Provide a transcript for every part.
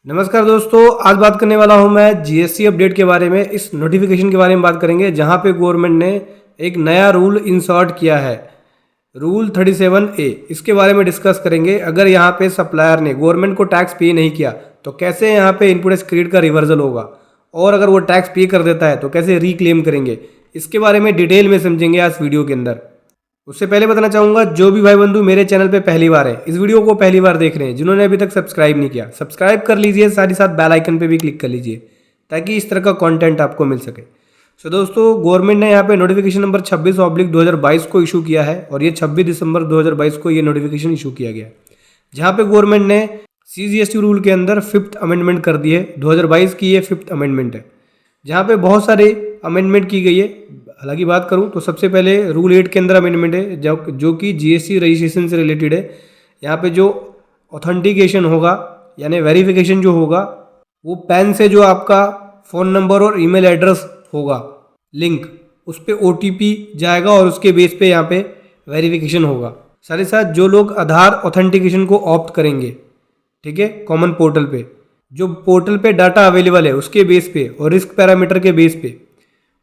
नमस्कार दोस्तों, आज बात करने वाला हूं मैं जीएसटी अपडेट के बारे में। इस नोटिफिकेशन के बारे में बात करेंगे जहां पे गवर्नमेंट ने एक नया रूल इंसर्ट किया है, रूल 37A। इसके बारे में डिस्कस करेंगे। अगर यहां पे सप्लायर ने गवर्नमेंट को टैक्स पे नहीं किया तो कैसे यहां पे इनपुट टैक्स क्रेडिट का रिवर्सल होगा, और अगर वो टैक्स पे कर देता है तो कैसे रिक्लेम करेंगे, इसके बारे में डिटेल में समझेंगे आज वीडियो के अंदर। उससे पहले बताना चाहूँगा, जो भी भाई बंधु मेरे चैनल पे पहली बार है, इस वीडियो को पहली बार देख रहे हैं, जिन्होंने अभी तक सब्सक्राइब नहीं किया, सब्सक्राइब कर लीजिए, साथ ही साथ बेल आइकन पे भी क्लिक कर लीजिए ताकि इस तरह का कंटेंट आपको मिल सके। सो दोस्तों, गवर्नमेंट ने यहाँ पे नोटिफिकेशन नंबर 26/2022 को इशू किया है, और ये 26 दिसंबर 2022 को ये नोटिफिकेशन इशू किया गया, जहाँ पे गवर्नमेंट ने CGST रूल के अंदर 5th अमेंडमेंट कर दी है। 2022 की ये 5th अमेंडमेंट है, जहाँ पे बहुत सारे अमेंडमेंट की गई है। हालांकि बात करूं तो सबसे पहले रूल 8 के अंदर अमेंडमेंट है जो कि GST रजिस्ट्रेशन से रिलेटेड है। यहाँ पे जो ऑथेंटिकेशन होगा यानी वेरिफिकेशन जो होगा, वो पैन से जो आपका फ़ोन नंबर और ईमेल एड्रेस होगा लिंक, उस पर OTP जाएगा और उसके बेस पे यहाँ पे वेरिफिकेशन होगा। साथ ही साथ जो लोग आधार ऑथेंटिकेशन को ऑप्ट करेंगे, ठीक है, कॉमन पोर्टल पे, जो पोर्टल पे डाटा अवेलेबल है उसके बेस पे और रिस्क पैरामीटर के बेस पे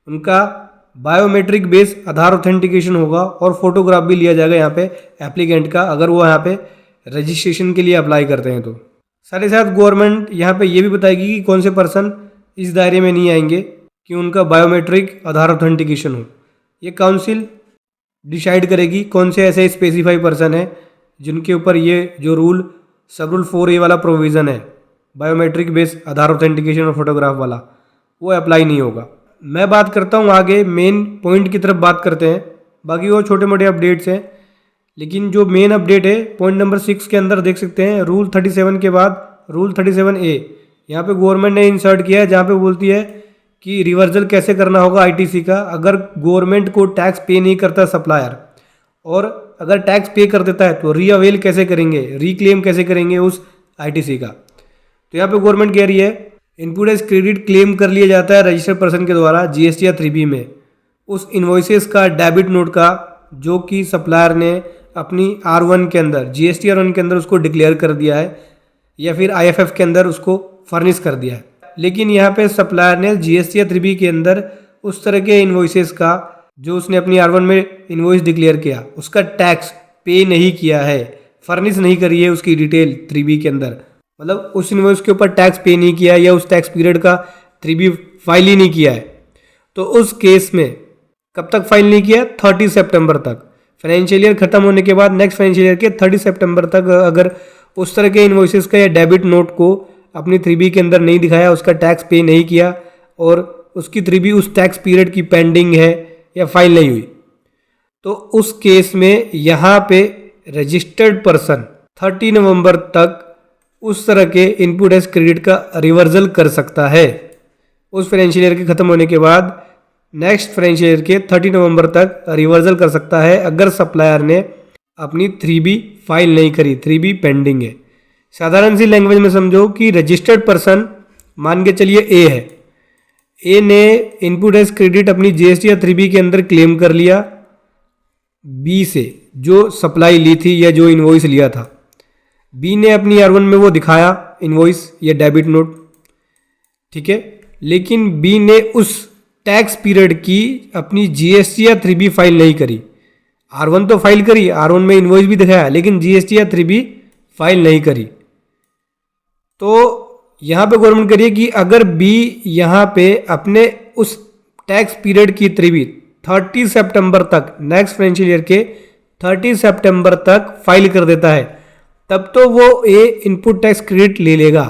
उनका बायोमेट्रिक बेस आधार ऑथेंटिकेशन होगा, और फोटोग्राफ भी लिया जाएगा यहाँ पे एप्लीकेंट का, अगर वो यहाँ पे रजिस्ट्रेशन के लिए अप्लाई करते हैं तो। साथ ही साथ गवर्नमेंट यहाँ पे ये भी बताएगी कि कौन से पर्सन इस दायरे में नहीं आएंगे कि उनका बायोमेट्रिक आधार ऑथेंटिकेशन हो। ये काउंसिल डिसाइड करेगी कौन से ऐसे स्पेसिफाई पर्सन है जिनके ऊपर ये जो रूल सब रूल 4A वाला प्रोविज़न है, बायोमेट्रिक बेस आधार ऑथेंटिकेशन और फोटोग्राफ वाला, वो अप्लाई नहीं होगा। मैं बात करता हूँ आगे मेन पॉइंट की तरफ बात करते हैं, बाकी वो छोटे मोटे अपडेट्स हैं, लेकिन जो मेन अपडेट है पॉइंट नंबर 6 के अंदर देख सकते हैं, रूल 37 के बाद रूल 37A यहाँ पे गवर्नमेंट ने इंसर्ट किया है, जहाँ पे बोलती है कि रिवर्सल कैसे करना होगा ITC का। अगर गवर्नमेंट को टैक्स पे नहीं करता सप्लायर, और अगर टैक्स पे कर देता है तो रीअवेल कैसे करेंगे, रिक्लेम कैसे करेंगे उस ITC का। तो यहाँ पे गवर्नमेंट कह रही है इनपुट टैक्स क्रेडिट क्लेम कर लिया जाता है रजिस्टर्ड पर्सन के द्वारा GST या 3B में उस इन्वॉइसेस का, डेबिट नोट का, जो कि सप्लायर ने अपनी R1 के अंदर, GST R1 के अंदर उसको डिक्लेयर कर दिया है, या फिर IFF के अंदर उसको फर्निश कर दिया है। लेकिन यहाँ पे सप्लायर ने GST या 3B के अंदर उस तरह के इन्वॉइसेस का, जो उसने अपनी R1 में इन्वॉइस डिक्लेयर किया, उसका टैक्स पे नहीं किया है, फर्निश नहीं करी है उसकी डिटेल 3B के अंदर, मतलब उस इन्वॉइस के ऊपर टैक्स पे नहीं किया या उस टैक्स पीरियड का 3B फाइल ही नहीं किया है, तो उस केस में कब तक फाइल नहीं किया, 30 सितंबर तक, फाइनेंशियल ईयर खत्म होने के बाद नेक्स्ट फाइनेंशियल ईयर के 30 सितंबर तक अगर उस तरह के इन्वॉइसेस का या डेबिट नोट को अपनी 3B के अंदर नहीं दिखाया, उसका टैक्स पे नहीं किया, और उसकी 3B उस टैक्स पीरियड की पेंडिंग है या फाइल नहीं हुई, तो उस केस में यहाँ पे रजिस्टर्ड पर्सन 30 नवंबर तक उस तरह के इनपुट टैक्स क्रेडिट का रिवर्सल कर सकता है। उस फाइनेंशियल ईयर के ख़त्म होने के बाद नेक्स्ट फाइनेंशियल ईयर के 30 नवंबर तक रिवर्सल कर सकता है, अगर सप्लायर ने अपनी 3B फाइल नहीं करी, 3B पेंडिंग है। साधारण सी लैंग्वेज में समझो कि रजिस्टर्ड पर्सन, मान के चलिए A है, A ने इनपुट टैक्स क्रेडिट अपनी GST या 3B के अंदर क्लेम कर लिया B से, जो सप्लाई ली थी या जो इन्वॉइस लिया था। B ने अपनी R1 में वो दिखाया इन्वॉइस या डेबिट नोट, ठीक है, लेकिन B ने उस टैक्स पीरियड की अपनी GST या 3B फाइल नहीं करी। R1 तो फाइल करी, R1 में इन्वॉइस भी दिखाया, लेकिन GST या 3B फाइल नहीं करी। तो यहाँ पे गवर्नमेंट करिए कि अगर B यहाँ पे अपने उस टैक्स पीरियड की 3B 30 सितंबर तक, नेक्स्ट फाइनेंशियल ईयर के 30 सितंबर तक फाइल कर देता है, तब तो वो A इनपुट टैक्स क्रेडिट ले लेगा।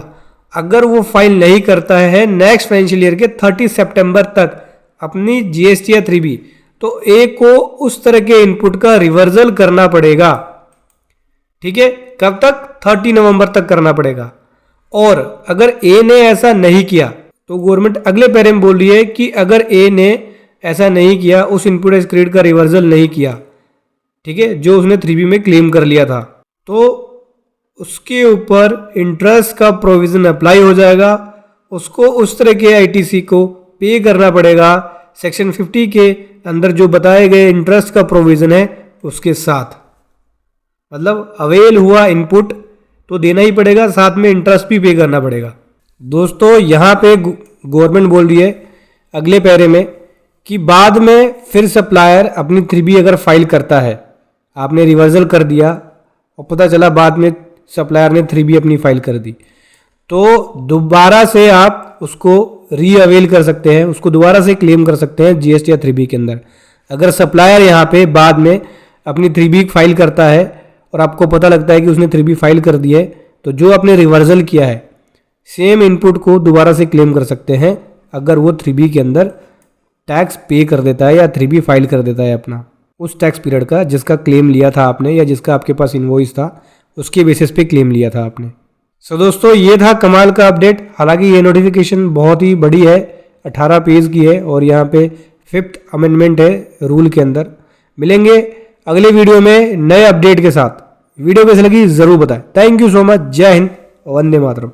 अगर वो फाइल नहीं करता है नेक्स्ट फाइनेंशियल ईयर के 30 सितंबर तक अपनी GST या 3B, तो A को उस तरह के इनपुट का रिवर्सल करना पड़ेगा, ठीक है, कब तक, 30 नवंबर तक करना पड़ेगा। और अगर A ने ऐसा नहीं किया तो गवर्नमेंट अगले पैरे में बोल रही है कि अगर A ने ऐसा नहीं किया, उस इनपुट टैक्स क्रेडिट का रिवर्सल नहीं किया, ठीक है, जो उसने 3B में क्लेम कर लिया था, तो उसके ऊपर इंटरेस्ट का प्रोविज़न अप्लाई हो जाएगा, उसको उस तरह के ITC को पे करना पड़ेगा सेक्शन 50 के अंदर जो बताए गए इंटरेस्ट का प्रोविज़न है उसके साथ। मतलब अवेल हुआ इनपुट तो देना ही पड़ेगा, साथ में इंटरेस्ट भी पे करना पड़ेगा। दोस्तों यहाँ पे गवर्नमेंट बोल रही है अगले पैरे में कि बाद में फिर सप्लायर अपनी 3B अगर फाइल करता है, आपने रिवर्सल कर दिया और पता चला बाद में सप्लायर ने 3B अपनी फाइल कर दी, तो दोबारा से आप उसको रीअवेल कर सकते हैं, उसको दोबारा से क्लेम कर सकते हैं GST या 3B के अंदर। अगर सप्लायर यहाँ पे बाद में अपनी 3B फाइल करता है और आपको पता लगता है कि उसने 3B फाइल कर दी है, तो जो आपने रिवर्सल किया है सेम इनपुट को दोबारा से क्लेम कर सकते हैं अगर वो 3B के अंदर टैक्स पे कर देता है या 3B फाइल कर देता है अपना उस टैक्स पीरियड का जिसका क्लेम लिया था आपने या जिसका आपके पास इनवॉइस था, उसके बेसिस पे क्लेम लिया था आपने। सो दोस्तों ये था कमाल का अपडेट। हालांकि ये नोटिफिकेशन बहुत ही बड़ी है, 18 पेज की है और यहाँ पे 5th अमेंडमेंट है रूल के अंदर। मिलेंगे अगले वीडियो में नए अपडेट के साथ। वीडियो कैसी लगी ज़रूर बताएं। Thank you so much. जय हिंद, वंदे मातरम।